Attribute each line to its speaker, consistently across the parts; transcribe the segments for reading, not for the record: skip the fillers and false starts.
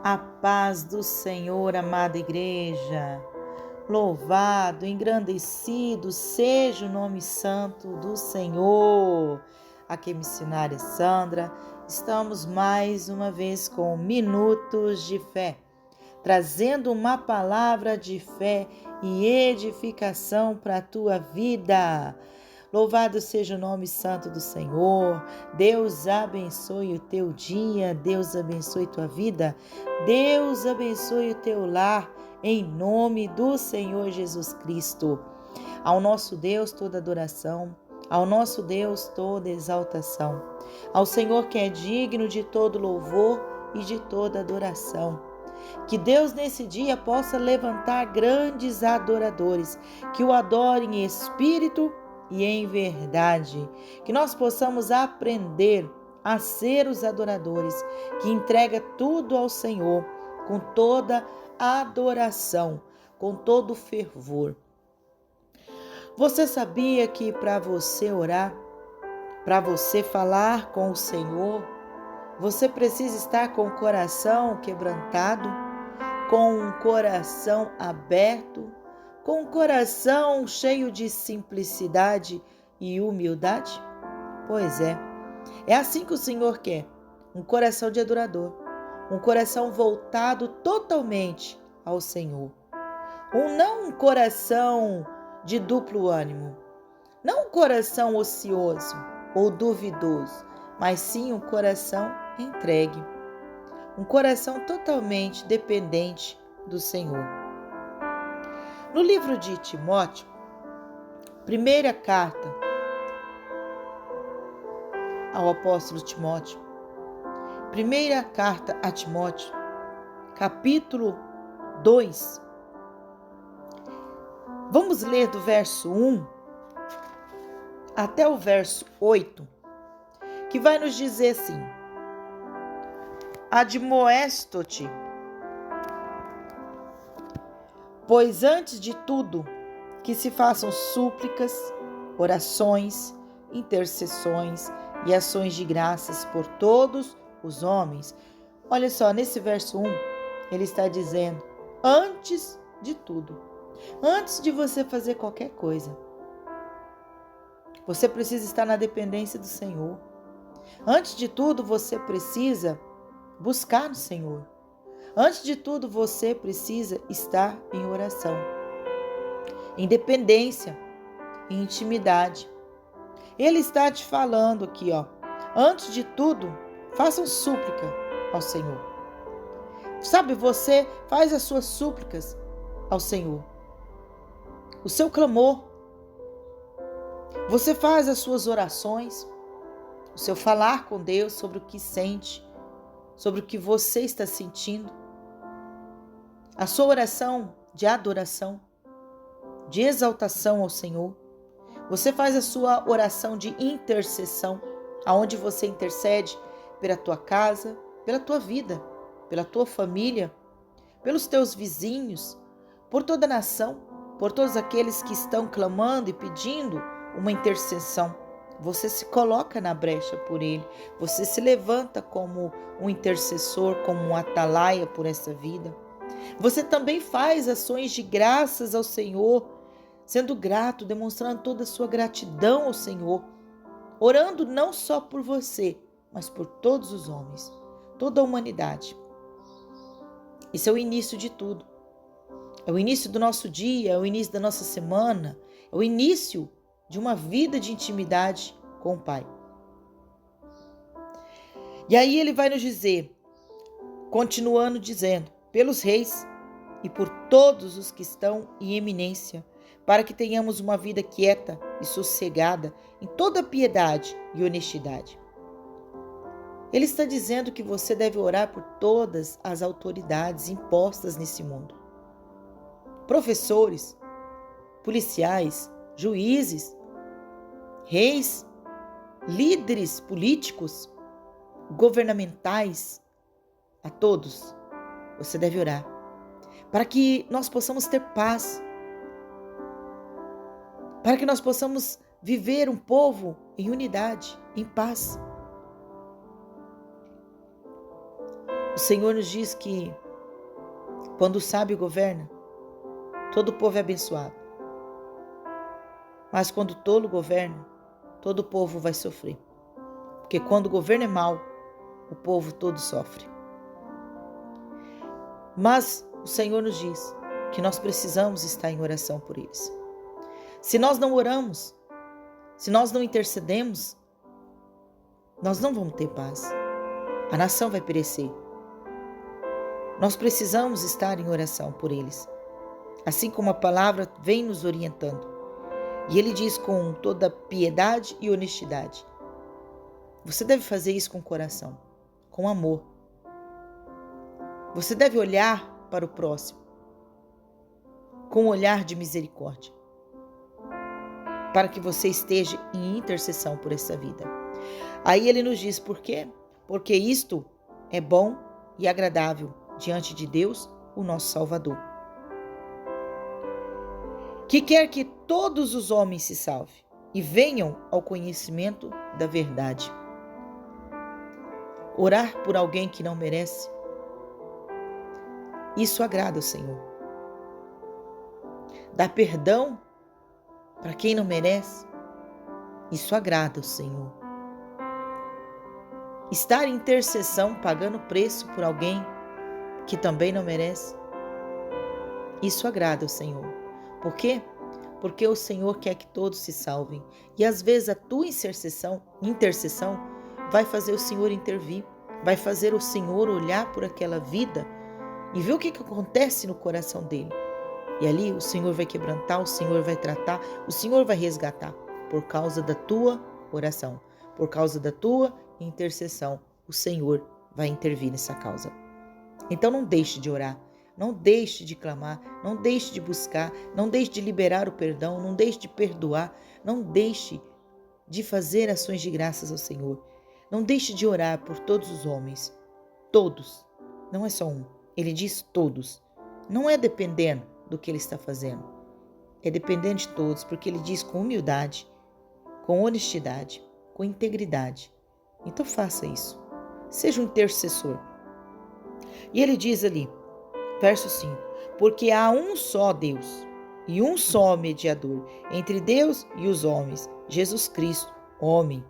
Speaker 1: A paz do Senhor, amada igreja. Louvado, engrandecido seja o nome santo do Senhor. Aqui é missionária Sandra. Estamos mais uma vez com Minutos de Fé, trazendo uma palavra de fé e edificação para a tua vida. Louvado seja o nome santo do Senhor. Deus abençoe o teu dia, Deus abençoe tua vida, Deus abençoe o teu lar, em nome do Senhor Jesus Cristo. Ao nosso Deus toda adoração, ao nosso Deus toda exaltação, ao Senhor que é digno de todo louvor e de toda adoração. Que Deus nesse dia possa levantar grandes adoradores, que o adorem em espírito e em verdade, que nós possamos aprender a ser os adoradores, que entrega tudo ao Senhor, com toda adoração, com todo fervor. Você sabia que para você orar, para você falar com o Senhor, você precisa estar com o coração quebrantado, com um coração aberto, com um coração cheio de simplicidade e humildade? Pois é assim que o Senhor quer, um coração de adorador, um coração voltado totalmente ao Senhor. Não um coração de duplo ânimo, não um coração ocioso ou duvidoso, mas sim um coração entregue, um coração totalmente dependente do Senhor. No livro de Timóteo, primeira carta ao apóstolo Timóteo, primeira carta a Timóteo, capítulo 2, vamos ler do verso 1 até o verso 8, que vai nos dizer assim: Admoesto-te, pois antes de tudo que se façam súplicas, orações, intercessões e ações de graças por todos os homens. Olha só, nesse verso 1, ele está dizendo, antes de tudo, antes de você fazer qualquer coisa, você precisa estar na dependência do Senhor. Antes de tudo, você precisa buscar no Senhor. Antes de tudo, você precisa estar em oração, em dependência, em intimidade. Ele está te falando aqui, antes de tudo, façam súplica ao Senhor. Sabe, você faz as suas súplicas ao Senhor, o seu clamor. Você faz as suas orações, o seu falar com Deus sobre o que sente, sobre o que você está sentindo. A sua oração de adoração, de exaltação ao Senhor. Você faz a sua oração de intercessão, aonde você intercede pela tua casa, pela tua vida, pela tua família, pelos teus vizinhos, por toda a nação, por todos aqueles que estão clamando e pedindo uma intercessão. Você se coloca na brecha por ele, você se levanta como um intercessor, como um atalaia por essa vida. Você também faz ações de graças ao Senhor, sendo grato, demonstrando toda a sua gratidão ao Senhor, orando não só por você, mas por todos os homens, toda a humanidade. Isso é o início de tudo. É o início do nosso dia, é o início da nossa semana, é o início de uma vida de intimidade com o Pai. E aí ele vai nos dizer, continuando dizendo, pelos reis e por todos os que estão em eminência, para que tenhamos uma vida quieta e sossegada em toda piedade e honestidade. Ele está dizendo que você deve orar por todas as autoridades impostas nesse mundo. Professores, policiais, juízes, reis, líderes políticos, governamentais, a todos você deve orar, para que nós possamos ter paz, para que nós possamos viver um povo em unidade, em paz. Senhor nos diz que quando o sábio governa, todo o povo é abençoado. Mas quando o tolo governa, todo o povo vai sofrer. Porque quando o governo é mau, o povo todo sofre. Mas o Senhor nos diz que nós precisamos estar em oração por eles. Se nós não oramos, se nós não intercedemos, nós não vamos ter paz. A nação vai perecer. Nós precisamos estar em oração por eles. Assim como a palavra vem nos orientando. E ele diz com toda piedade e honestidade. Você deve fazer isso com o coração, com amor. Você deve olhar para o próximo com um olhar de misericórdia, para que você esteja em intercessão por essa vida. Aí ele nos diz por quê? Porque isto é bom e agradável diante de Deus, o nosso Salvador, que quer que todos os homens se salvem e venham ao conhecimento da verdade. Orar por alguém que não merece, isso agrada ao Senhor. Dar perdão para quem não merece, isso agrada ao Senhor. Estar em intercessão, pagando preço por alguém que também não merece, isso agrada ao Senhor. Por quê? Porque o Senhor quer que todos se salvem. E às vezes a tua intercessão vai fazer o Senhor intervir, vai fazer o Senhor olhar por aquela vida e ver o que acontece no coração dele. E ali o Senhor vai quebrantar, o Senhor vai tratar, o Senhor vai resgatar por causa da tua oração, por causa da tua intercessão. O Senhor vai intervir nessa causa. Então não deixe de orar, não deixe de clamar, não deixe de buscar, não deixe de liberar o perdão, não deixe de perdoar, não deixe de fazer ações de graças ao Senhor. Não deixe de orar por todos os homens, todos, não é só um, ele diz todos. Não é dependendo do que ele está fazendo, é dependendo de todos, porque ele diz com humildade, com honestidade, com integridade. Então faça isso, seja um intercessor. E ele diz ali, verso 5, porque há um só Deus e um só mediador entre Deus e os homens, Jesus Cristo, homem.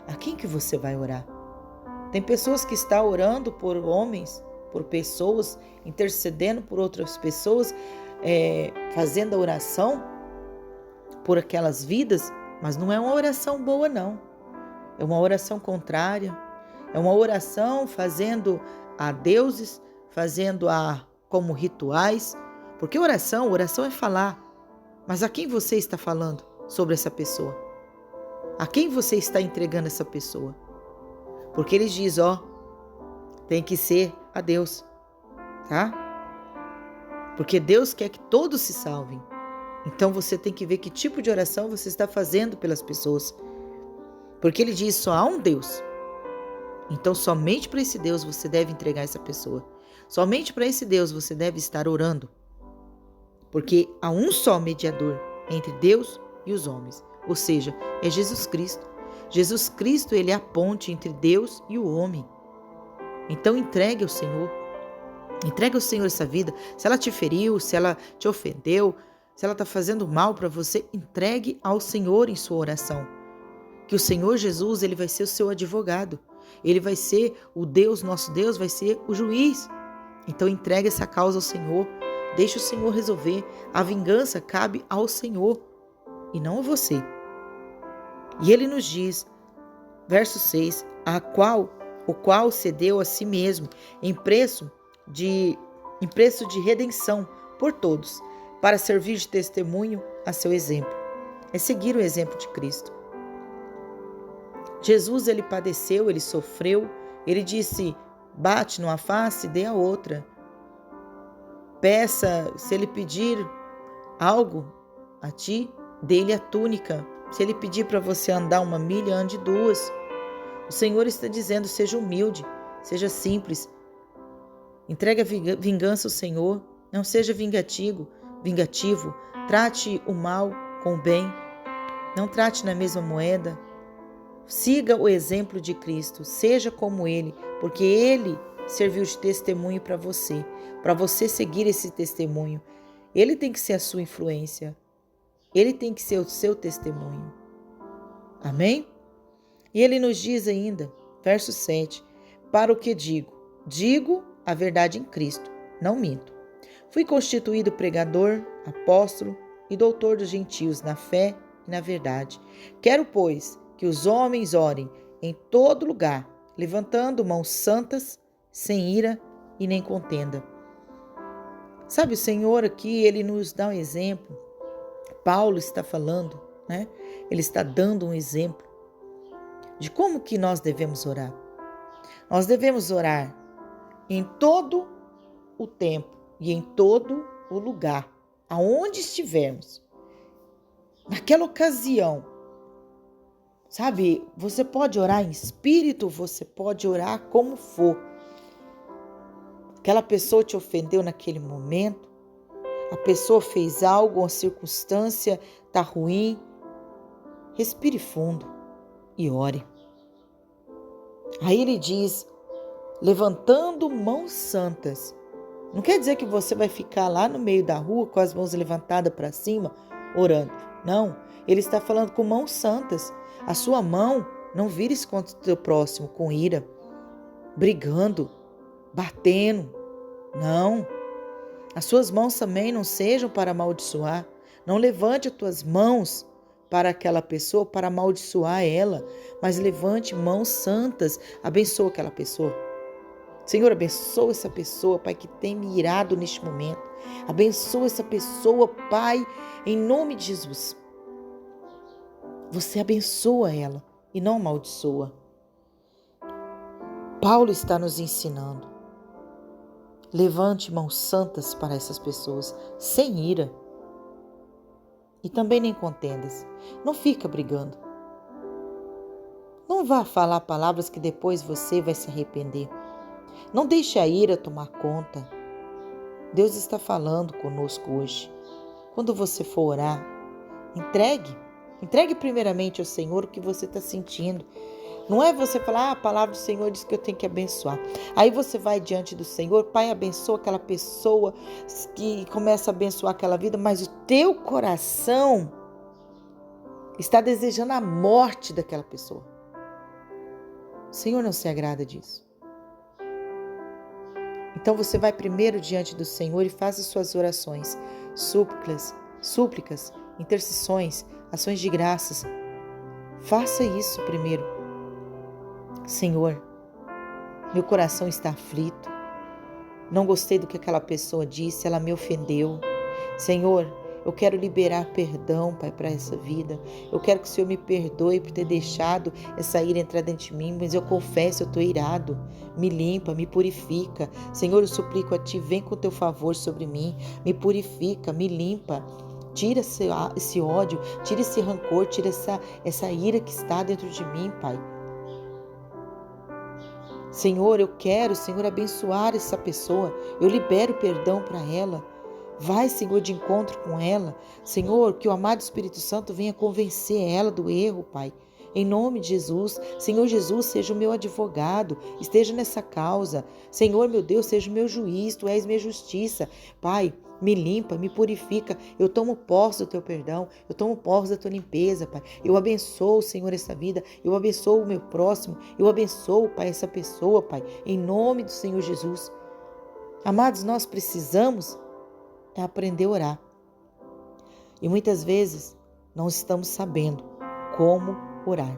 Speaker 1: A quem que você vai orar? Tem pessoas que estão orando por homens, por pessoas, intercedendo por outras pessoas, fazendo a oração por aquelas vidas, mas não é uma oração boa não. É uma oração contrária, é uma oração fazendo a deuses, fazendo como rituais, porque oração é falar, mas a quem você está falando sobre essa pessoa? A quem você está entregando essa pessoa? Porque ele diz, tem que ser a Deus, tá? Porque Deus quer que todos se salvem. Então você tem que ver que tipo de oração você está fazendo pelas pessoas. Porque ele diz, só há um Deus. Então somente para esse Deus você deve entregar essa pessoa. Somente para esse Deus você deve estar orando. Porque há um só mediador entre Deus e os homens. Ou seja, é Jesus Cristo. Jesus Cristo, ele é a ponte entre Deus e o homem. Então entregue ao Senhor. Entregue ao Senhor essa vida. Se ela te feriu, se ela te ofendeu, se ela está fazendo mal para você, entregue ao Senhor em sua oração. Que o Senhor Jesus, ele vai ser o seu advogado. Ele vai ser o Deus, nosso Deus, vai ser o juiz. Então entregue essa causa ao Senhor. Deixe o Senhor resolver. A vingança cabe ao Senhor e não a você. E ele nos diz, verso 6, o qual cedeu a si mesmo em preço de redenção por todos, para servir de testemunho a seu exemplo. É seguir o exemplo de Cristo. Jesus, ele padeceu, ele sofreu, ele disse, bate numa face, dê a outra. Peça, se ele pedir algo a ti, dê-lhe a túnica. Se ele pedir para você andar 1 milha, ande 2. O Senhor está dizendo, seja humilde, seja simples. Entregue a vingança ao Senhor. Não seja vingativo. Trate o mal com o bem. Não trate na mesma moeda. Siga o exemplo de Cristo. Seja como Ele, porque Ele serviu de testemunho para você seguir esse testemunho. Ele tem que ser a sua influência, Ele tem que ser o seu testemunho. Amém? E Ele nos diz ainda, verso 7, para o que digo? Digo a verdade em Cristo, não minto. Fui constituído pregador, apóstolo e doutor dos gentios na fé e na verdade. Quero, pois, que os homens orem em todo lugar, levantando mãos santas, sem ira e nem contenda. Sabe, o Senhor aqui, Ele nos dá um exemplo. Paulo está falando, né? Ele está dando um exemplo de como que nós devemos orar. Nós devemos orar em todo o tempo e em todo o lugar, aonde estivermos. Naquela ocasião, sabe, você pode orar em espírito, você pode orar como for. Aquela pessoa te ofendeu naquele momento, a pessoa fez algo, uma circunstância está ruim. Respire fundo e ore. Aí ele diz, levantando mãos santas. Não quer dizer que você vai ficar lá no meio da rua com as mãos levantadas para cima, orando. Não, ele está falando com mãos santas. A sua mão não vire contra o teu próximo com ira, brigando, batendo. Não. As suas mãos também não sejam para amaldiçoar. Não levante as tuas mãos para aquela pessoa, para amaldiçoar ela, mas levante mãos santas, abençoa aquela pessoa. Senhor, abençoa essa pessoa, Pai, que tem me irado neste momento. Abençoa essa pessoa, Pai, em nome de Jesus. Você abençoa ela e não amaldiçoa. Paulo está nos ensinando. Levante mãos santas para essas pessoas, sem ira. E também nem contendas. Não fica brigando. Não vá falar palavras que depois você vai se arrepender. Não deixe a ira tomar conta. Deus está falando conosco hoje. Quando você for orar, entregue primeiramente ao Senhor o que você está sentindo. Não é você falar, a palavra do Senhor diz que eu tenho que abençoar. Aí você vai diante do Senhor, Pai, abençoa aquela pessoa que começa a abençoar aquela vida, mas o teu coração está desejando a morte daquela pessoa. O Senhor não se agrada disso. Então você vai primeiro diante do Senhor e faz as suas orações, súplicas, intercessões, ações de graças. Faça isso primeiro. Senhor, meu coração está aflito. Não gostei do que aquela pessoa disse, ela me ofendeu. Senhor, eu quero liberar perdão, Pai, para essa vida. Eu quero que o Senhor me perdoe por ter deixado essa ira entrar dentro de mim, mas eu confesso, eu estou irado. Me limpa, me purifica. Senhor, eu suplico a Ti, vem com o Teu favor sobre mim. Me purifica, me limpa. Tira esse ódio, tira esse rancor, tira essa ira que está dentro de mim, Pai. Senhor, eu quero, Senhor, abençoar essa pessoa. Eu libero perdão para ela. Vai, Senhor, de encontro com ela. Senhor, que o amado Espírito Santo venha convencer ela do erro, Pai. Em nome de Jesus. Senhor Jesus, seja o meu advogado. Esteja nessa causa. Senhor, meu Deus, seja o meu juiz. Tu és minha justiça. Pai, me limpa, me purifica. Eu tomo posse do Teu perdão. Eu tomo posse da Tua limpeza, Pai. Eu abençoo, Senhor, essa vida. Eu abençoo o meu próximo. Eu abençoo, Pai, essa pessoa, Pai. Em nome do Senhor Jesus. Amados, nós precisamos aprender a orar. E muitas vezes não estamos sabendo como orar.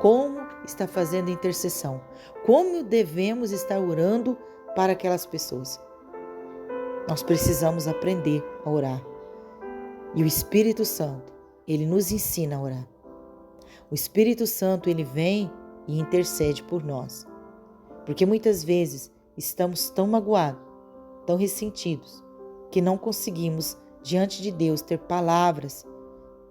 Speaker 1: Como está fazendo intercessão. Como devemos estar orando para aquelas pessoas. Nós precisamos aprender a orar. E o Espírito Santo, Ele nos ensina a orar. O Espírito Santo, Ele vem e intercede por nós. Porque muitas vezes estamos tão magoados, tão ressentidos, que não conseguimos, diante de Deus, ter palavras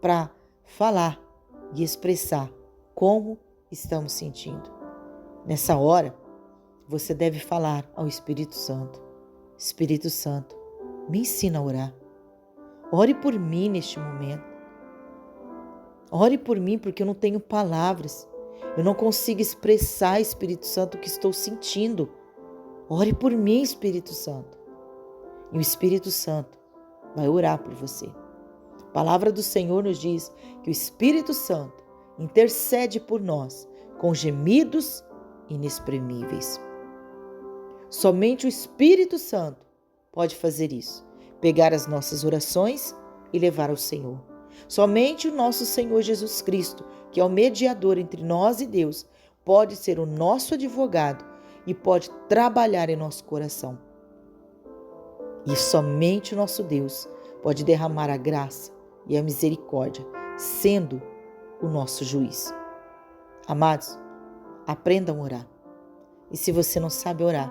Speaker 1: para falar e expressar como estamos sentindo. Nessa hora, você deve falar ao Espírito Santo. Espírito Santo, me ensina a orar. Ore por mim neste momento. Ore por mim porque eu não tenho palavras. Eu não consigo expressar, Espírito Santo, o que estou sentindo. Ore por mim, Espírito Santo. E o Espírito Santo vai orar por você. A palavra do Senhor nos diz que o Espírito Santo intercede por nós com gemidos inexprimíveis. Somente o Espírito Santo pode fazer isso, pegar as nossas orações e levar ao Senhor. Somente o nosso Senhor Jesus Cristo, que é o mediador entre nós e Deus, pode ser o nosso advogado e pode trabalhar em nosso coração. E somente o nosso Deus pode derramar a graça e a misericórdia, sendo o nosso juiz. Amados, aprendam a orar. E se você não sabe orar,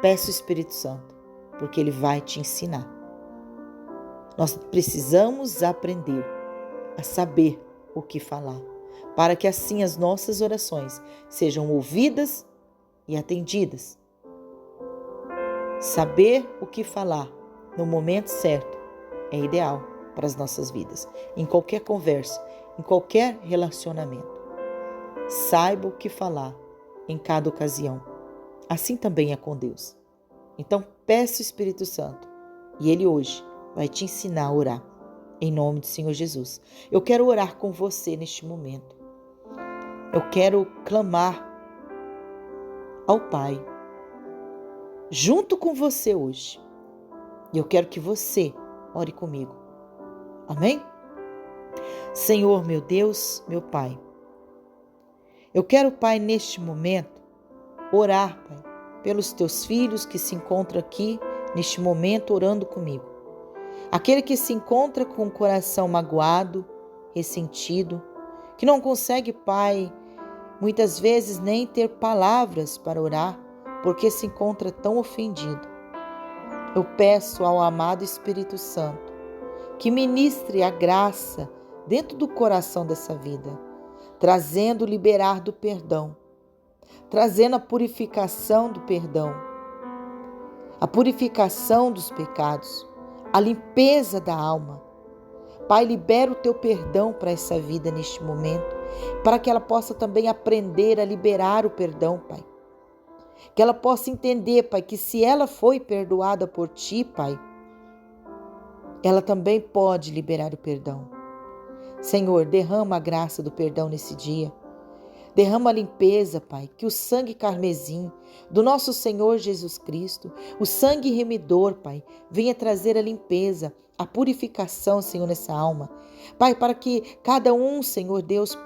Speaker 1: peça o Espírito Santo, porque Ele vai te ensinar. Nós precisamos aprender a saber o que falar, para que assim as nossas orações sejam ouvidas e atendidas. Saber o que falar no momento certo é ideal para as nossas vidas, em qualquer conversa, em qualquer relacionamento. Saiba o que falar em cada ocasião. Assim também é com Deus. Então peça o Espírito Santo e Ele hoje vai te ensinar a orar. Em nome do Senhor Jesus. Eu quero orar com você neste momento. Eu quero clamar ao Pai junto com você hoje. E eu quero que você ore comigo. Amém? Senhor, meu Deus, meu Pai. Eu quero, Pai, neste momento, orar, Pai, pelos teus filhos que se encontram aqui, neste momento, orando comigo. Aquele que se encontra com o coração magoado, ressentido, que não consegue, Pai, muitas vezes nem ter palavras para orar, porque se encontra tão ofendido. Eu peço ao amado Espírito Santo que ministre a graça dentro do coração dessa vida, trazendo o liberar do perdão, trazendo a purificação do perdão, a purificação dos pecados, a limpeza da alma. Pai, libera o teu perdão para essa vida neste momento, para que ela possa também aprender a liberar o perdão, Pai. Que ela possa entender, Pai, que se ela foi perdoada por Ti, Pai, ela também pode liberar o perdão. Senhor, derrama a graça do perdão nesse dia. Derrama a limpeza, Pai, que o sangue carmesim do nosso Senhor Jesus Cristo, o sangue remidor, Pai, venha trazer a limpeza, a purificação, Senhor, nessa alma. Pai, para que cada um, Senhor Deus,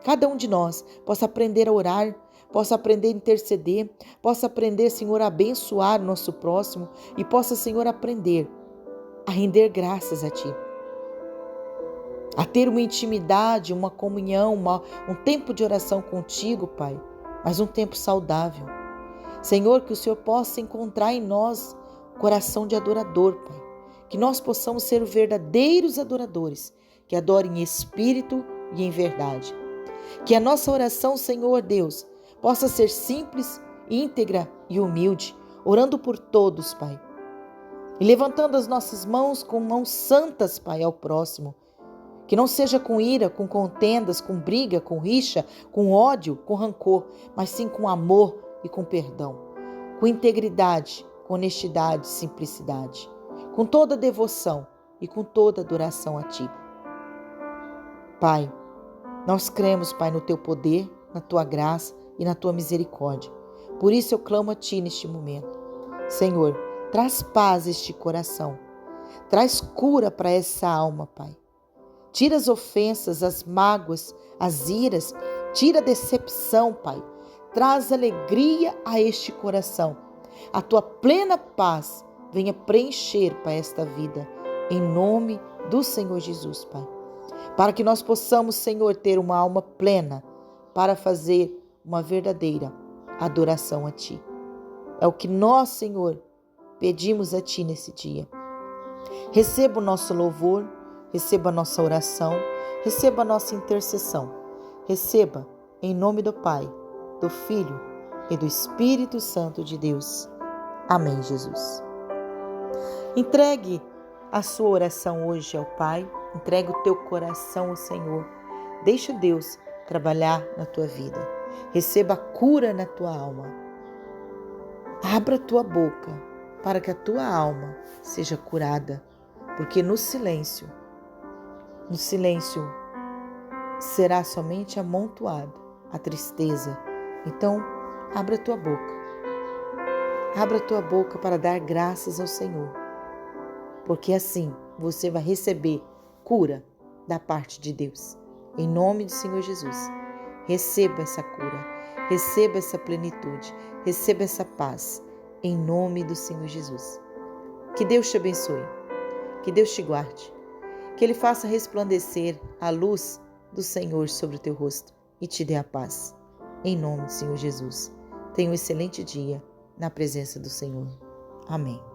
Speaker 1: cada um de nós, possa aprender a orar, possa aprender a interceder, possa aprender, Senhor, a abençoar o nosso próximo e possa, Senhor, aprender a render graças a Ti. A ter uma intimidade, uma comunhão, um tempo de oração contigo, Pai, mas um tempo saudável. Senhor, que o Senhor possa encontrar em nós coração de adorador, Pai. Que nós possamos ser verdadeiros adoradores, que adorem em espírito e em verdade. Que a nossa oração, Senhor Deus, possa ser simples, íntegra e humilde, orando por todos, Pai. E levantando as nossas mãos com mãos santas, Pai, ao próximo. Que não seja com ira, com contendas, com briga, com rixa, com ódio, com rancor, mas sim com amor e com perdão, com integridade, com honestidade, simplicidade, com toda devoção e com toda adoração a Ti. Pai, nós cremos, Pai, no Teu poder, na Tua graça e na Tua misericórdia. Por isso eu clamo a Ti neste momento. Senhor, traz paz a este coração, traz cura para essa alma, Pai. Tira as ofensas, as mágoas, as iras, tira a decepção, Pai. Traz alegria a este coração. A Tua plena paz venha preencher, Pai, esta vida, em nome do Senhor Jesus, Pai. Para que nós possamos, Senhor, ter uma alma plena para fazer uma verdadeira adoração a Ti. É o que nós, Senhor, pedimos a Ti nesse dia. Receba o nosso louvor, receba a nossa oração, receba a nossa intercessão. Receba em nome do Pai, do Filho e do Espírito Santo de Deus. Amém, Jesus. Entregue a sua oração hoje ao Pai, entregue o teu coração ao Senhor. Deixa Deus trabalhar na tua vida. Receba a cura na tua alma. Abra a tua boca para que a tua alma seja curada, porque no silêncio será somente amontoado a tristeza. Então, abra a tua boca. Abra a tua boca para dar graças ao Senhor, porque assim você vai receber cura da parte de Deus. Em nome do Senhor Jesus, receba essa cura, receba essa plenitude, receba essa paz, em nome do Senhor Jesus. Que Deus te abençoe, que Deus te guarde, que Ele faça resplandecer a luz do Senhor sobre o teu rosto e te dê a paz. Em nome do Senhor Jesus. Tenha um excelente dia na presença do Senhor. Amém.